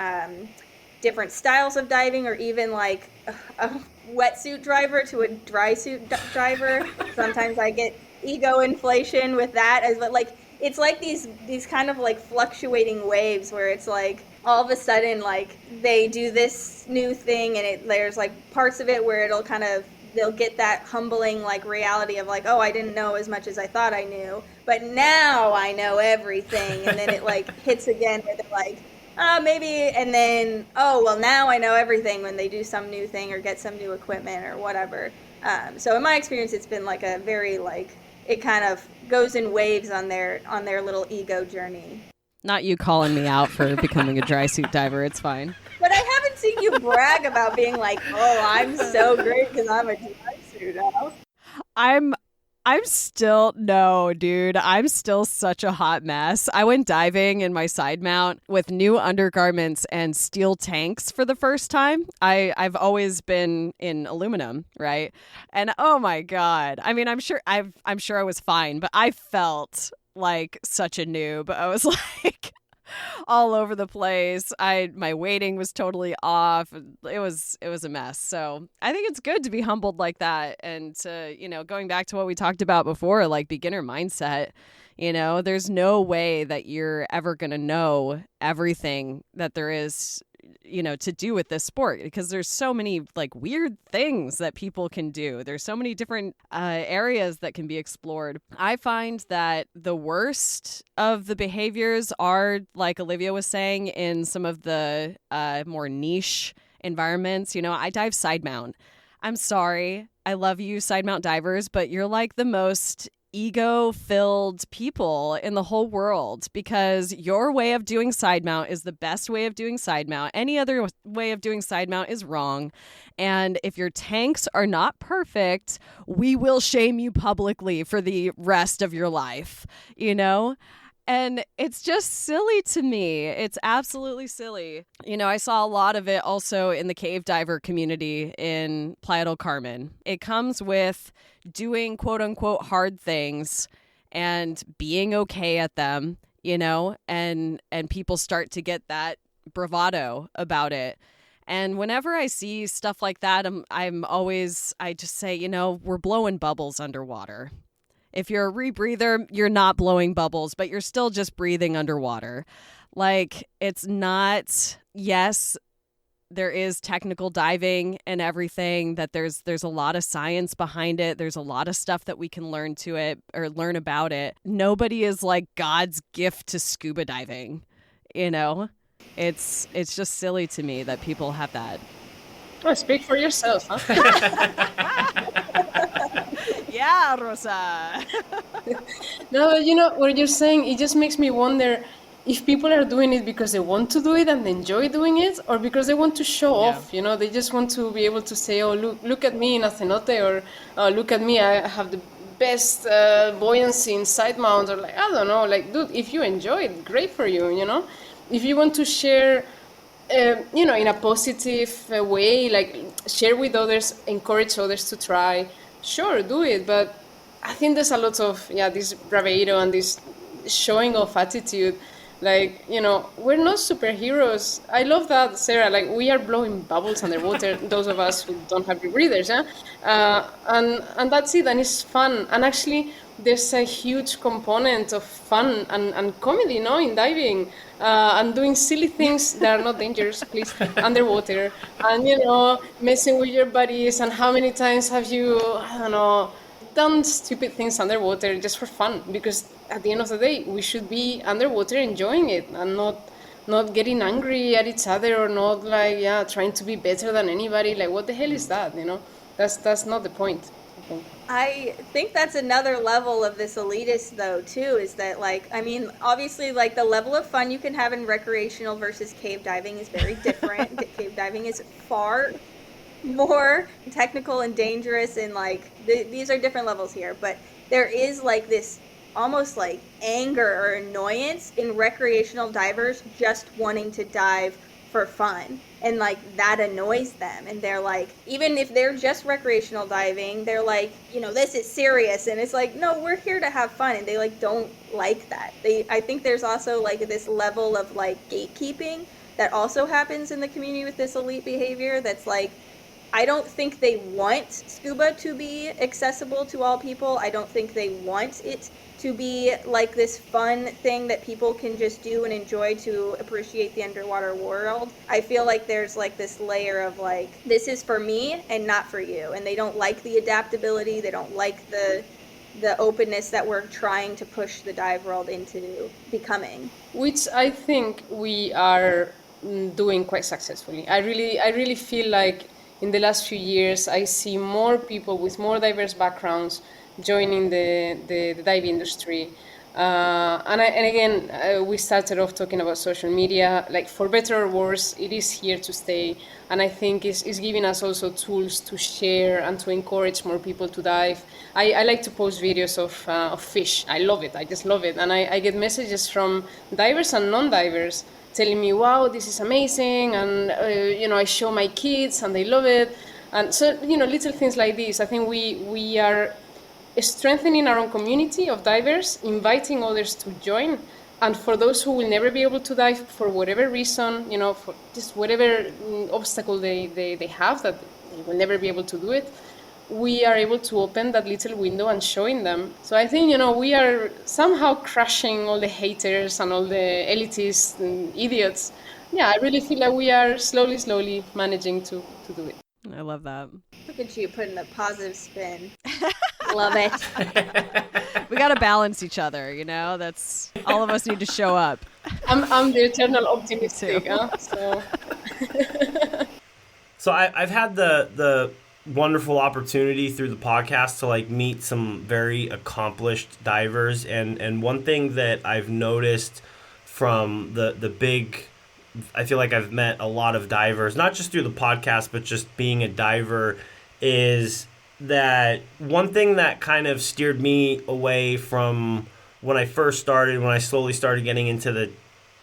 different styles of diving, or even like a wetsuit driver to a dry suit diver. Sometimes I get ego inflation with that, but like it's like these kind of like fluctuating waves where it's like all of a sudden like they do this new thing, and there's like parts of it where they'll get that humbling like reality of like, oh, I didn't know as much as I thought I knew, but now I know everything. And then it like hits again where they're like, maybe, and then, oh, well, now I know everything, when they do some new thing or get some new equipment or whatever. So in my experience, it's been like a very like, it kind of goes in waves on their little ego journey. Not you calling me out for becoming a dry suit diver. It's fine. But I haven't seen you brag about being like, oh, I'm so great because I'm a dry suit now. No, dude, I'm still such a hot mess. I went diving in my side mount with new undergarments and steel tanks for the first time. I've always been in aluminum, right? And oh my God. I mean, I'm sure I was fine, but I felt like such a noob. I was like all over the place. My weighting was totally off. It was a mess. So I think it's good to be humbled like that, and to, going back to what we talked about before, like beginner mindset. There's no way that you're ever gonna know everything that there is, to do with this sport, because there's so many like weird things that people can do. There's so many different areas that can be explored. I find that the worst of the behaviors are, like Olivia was saying, in some of the more niche environments. I dive side mount. I'm sorry. I love you, side mount divers, but you're like the most ego-filled people in the whole world, because your way of doing side mount is the best way of doing side mount. Any other way of doing side mount is wrong. And if your tanks are not perfect, we will shame you publicly for the rest of your life, And it's just silly to me. It's absolutely silly. I saw a lot of it also in the cave diver community in Playa del Carmen. It comes with doing quote unquote hard things and being okay at them, and people start to get that bravado about it. And whenever I see stuff like that, I just say, we're blowing bubbles underwater. If you're a rebreather, you're not blowing bubbles, but you're still just breathing underwater. Like, it's not, yes, there is technical diving and everything, that there's a lot of science behind it. There's a lot of stuff that we can learn learn about it. Nobody is like God's gift to scuba diving, It's just silly to me that people have that. Oh, speak for yourself, huh? Yeah, Rosa. No, what you're saying, it just makes me wonder if people are doing it because they want to do it and enjoy doing it, or because they want to show off. They just want to be able to say, oh, look at me in a cenote, or look at me, I have the best buoyancy in side mount, or like, I don't know, like, dude, if you enjoy it, great for you, If you want to share, in a positive way, like share with others, encourage others to try, sure, do it. But I think there's a lot of, this bravado and this showing off attitude. Like, we're not superheroes. I love that, Sarah. Like, we are blowing bubbles underwater, those of us who don't have rebreathers, and that's it, and it's fun. And actually, there's a huge component of fun and comedy, in diving, and doing silly things that are not dangerous, please, underwater, and, messing with your buddies. And how many times have you, I don't know, done stupid things underwater just for fun? Because at the end of the day, we should be underwater enjoying it, and not getting angry at each other, or not like, trying to be better than anybody. Like, what the hell is that? That's not the point, I think. I think that's another level of this elitist, though, too, is that, like, I mean, obviously, like, the level of fun you can have in recreational versus cave diving is very different. Cave diving is far more technical and dangerous, and, like, these are different levels here, but there is, like, this almost, like, anger or annoyance in recreational divers just wanting to dive for fun, and like that annoys them, and they're like, even if they're just recreational diving, they're like, this is serious, and it's like, no, we're here to have fun, and they like don't like that. I think there's also like this level of like gatekeeping that also happens in the community with this elite behavior, that's like, I don't think they want scuba to be accessible to all people. I don't think they want it to be like this fun thing that people can just do and enjoy to appreciate the underwater world. I feel like there's like this layer of like, this is for me and not for you. And they don't like the adaptability. They don't like the openness that we're trying to push the dive world into becoming. Which I think we are doing quite successfully. I really feel like in the last few years, I see more people with more diverse backgrounds joining the dive industry. And again, we started off talking about social media. Like, for better or worse, it is here to stay. And I think it's giving us also tools to share and to encourage more people to dive. I like to post videos of fish. I love it. I just love it. And I get messages from divers and non-divers telling me, wow, this is amazing. And, I show my kids and they love it. And so, little things like this. I think we are strengthening our own community of divers, inviting others to join. And for those who will never be able to dive for whatever reason, for just whatever obstacle they have, that they will never be able to do it, we are able to open that little window and showing them. So I think, we are somehow crushing all the haters and all the elitists and idiots. Yeah, I really feel like we are slowly managing to do it. I love that. Look at you putting the positive spin. Love it. We got to balance each other, That's all of us need to show up. I'm the eternal optimist too. So I've had the wonderful opportunity through the podcast to meet some very accomplished divers, and one thing that I've noticed from the big, I feel like I've met a lot of divers, not just through the podcast, but just being a diver, is that one thing that kind of steered me away from when I first started, when I slowly started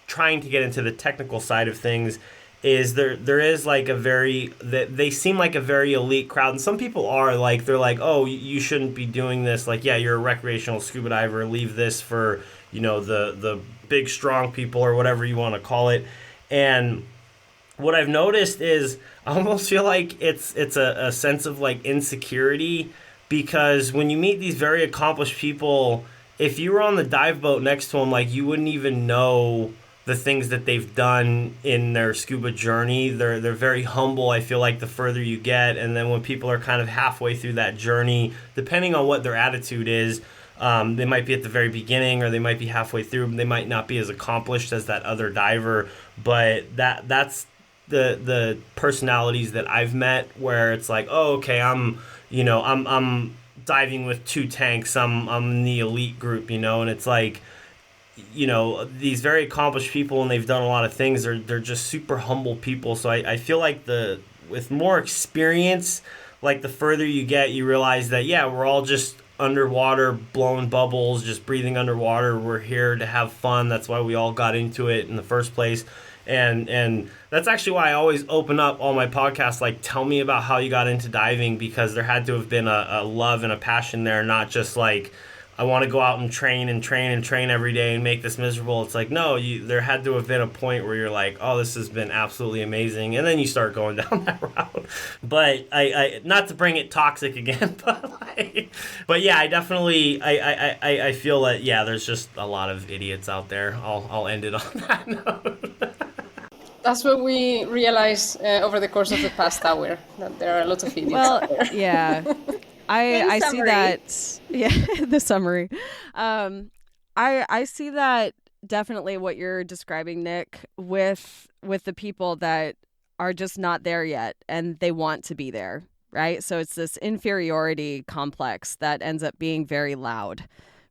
trying to get into the technical side of things, is there is they seem like a very elite crowd, and some people are they're like, oh, you shouldn't be doing this, yeah, you're a recreational scuba diver, leave this for the big strong people or whatever you want to call it. And what I've noticed is I almost feel like it's a sense of insecurity, because when you meet these very accomplished people, if you were on the dive boat next to them, you wouldn't even know the things that they've done in their scuba journey. They're very humble, I feel like, the further you get. And then when people are kind of halfway through that journey, depending on what their attitude is, they might be at the very beginning or they might be halfway through. They might not be as accomplished as that other diver, but that's the personalities that I've met, where it's like, oh, okay, I'm diving with 2 tanks. I'm in the elite group, and it's like, these very accomplished people, and they've done a lot of things. They're just super humble people. So I feel like with more experience, the further you get, you realize that, yeah, we're all just underwater, blowing bubbles, just breathing underwater. We're here to have fun. That's why we all got into it in the first place. And that's actually why I always open up all my podcasts, tell me about how you got into diving, because there had to have been a love and a passion there, not just I want to go out and train every day and make this miserable. It's no, there had to have been a point where you're like, oh, this has been absolutely amazing. And then you start going down that route. But I not to bring it toxic again, but yeah, I definitely, I feel that, yeah, there's just a lot of idiots out there. I'll end it on that note. That's what we realized over the course of the past hour, that there are a lot of idiots out there. Yeah. I see that. Yeah, the summary. I see that definitely what you're describing, Nick, with the people that are just not there yet and they want to be there, right? So it's this inferiority complex that ends up being very loud,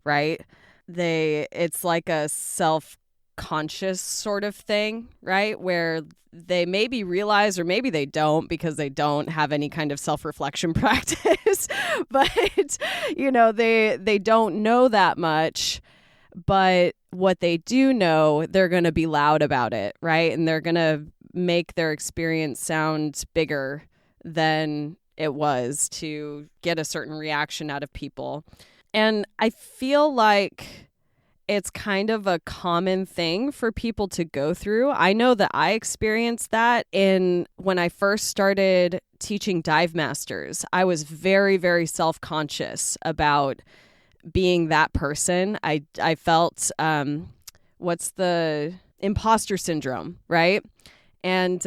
right? It's like a self-conscious sort of thing, right? Where they maybe realize, or maybe they don't, because they don't have any kind of self-reflection practice, but they don't know that much. But what they do know, they're going to be loud about it, right? And they're going to make their experience sound bigger than it was to get a certain reaction out of people. And I feel like it's kind of a common thing for people to go through. I know that I experienced that when I first started teaching dive masters. I was very, very self-conscious about being that person. I felt, what's the imposter syndrome, right? And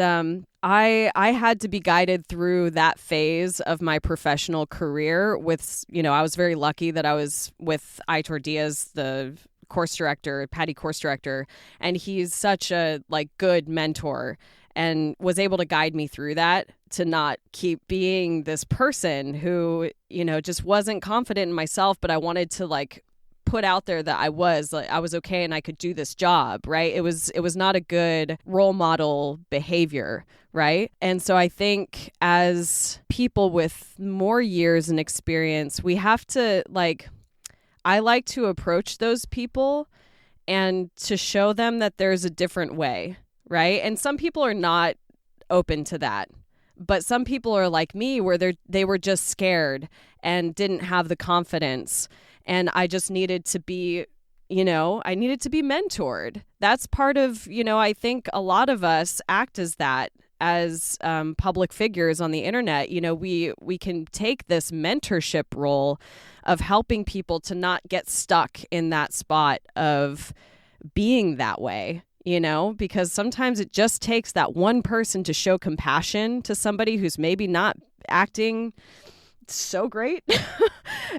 I had to be guided through that phase of my professional career with, I was very lucky that I was with Aitor Diaz, the course director, PADI course director, and he's such a good mentor and was able to guide me through that, to not keep being this person who, just wasn't confident in myself, but I wanted to put out there that I was okay and I could do this job, right? It was not a good role model behavior, right? And so I think as people with more years and experience, we have to I like to approach those people and to show them that there's a different way, right? And some people are not open to that. But some people are like me where they were just scared and didn't have the confidence. And I just needed to be, I needed to be mentored. That's part of, I think a lot of us act as that as public figures on the internet. We can take this mentorship role of helping people to not get stuck in that spot of being that way. Because sometimes it just takes that one person to show compassion to somebody who's maybe not acting so great.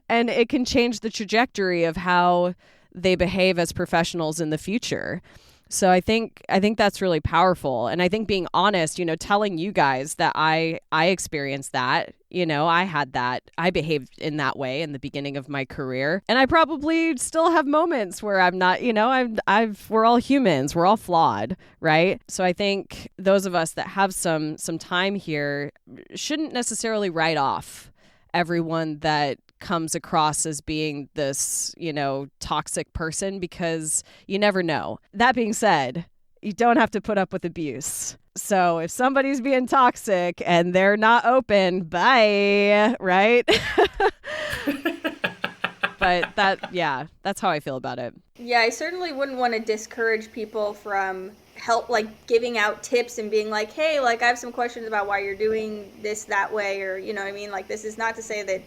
And it can change the trajectory of how they behave as professionals in the future. So I think that's really powerful. And I think being honest, telling you guys that I experienced that, I had that, I behaved in that way in the beginning of my career. And I probably still have moments where I'm not, we're all humans, we're all flawed, right? So I think those of us that have some time here shouldn't necessarily write off everyone that comes across as being this, toxic person, because you never know. That being said, you don't have to put up with abuse. So if somebody's being toxic and they're not open, bye, right? But that's how I feel about it. Yeah, I certainly wouldn't want to discourage people from giving out tips and being like, hey, I have some questions about why you're doing this that way, or, this is not to say that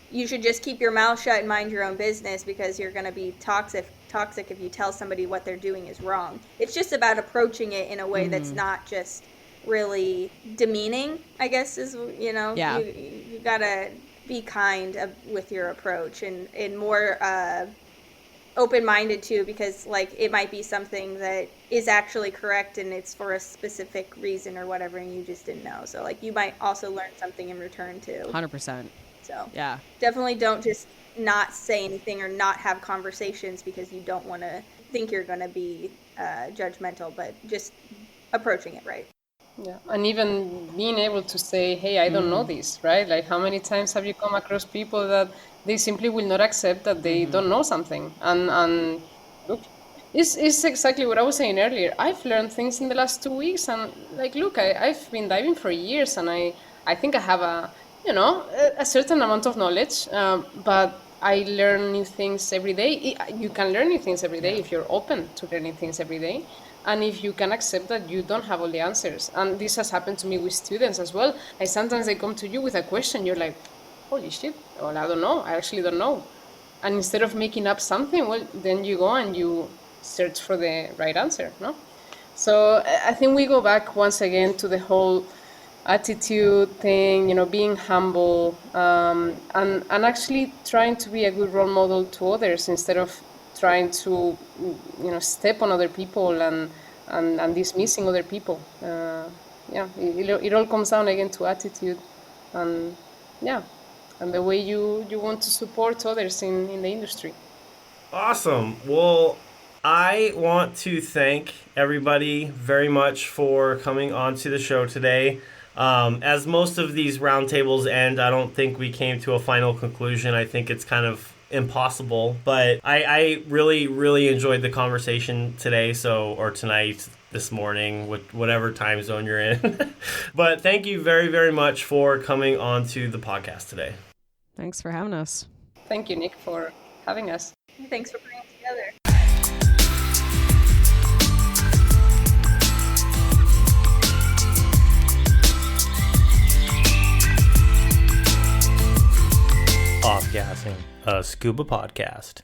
you should just keep your mouth shut and mind your own business because you're going to be toxic if you tell somebody what they're doing is wrong. It's just about approaching it in a way that's not just really demeaning, I guess, is, Yeah. You got to be kind with your approach and more open-minded too, because it might be something that is actually correct and it's for a specific reason or whatever, and you just didn't know. So you might also learn something in return too. 100%. So yeah, definitely don't just not say anything or not have conversations because you don't want to think you're going to be judgmental, but just approaching it right. Yeah, and even being able to say, hey, I don't know this, right? How many times have you come across people that they simply will not accept that they don't know something? And look, it's exactly what I was saying earlier. I've learned things in the last 2 weeks, and look, I've been diving for years, and I think I have a certain amount of knowledge, but I learn new things every day. You can learn new things every day if you're open to learning things every day. And if you can accept that you don't have all the answers. And this has happened to me with students as well. Sometimes they come to you with a question, you're like, holy shit, well, I don't know, I actually don't know. And instead of making up something, well, then you go and you search for the right answer, no? So I think we go back once again to the whole attitude thing, being humble, and actually trying to be a good role model to others instead of trying to, step on other people and dismissing other people. It all comes down again to attitude and the way you want to support others in the industry. Awesome. Well, I want to thank everybody very much for coming onto the show today. As most of these roundtables end, I don't think we came to a final conclusion. I think it's kind of impossible, but I really, really enjoyed the conversation today, or tonight, this morning, with whatever time zone you're in. But thank you very, very much for coming on to the podcast today. Thanks for having us. Thank you, Nick, for having us. Thanks for putting it together. Off-gassing, a Scuba podcast.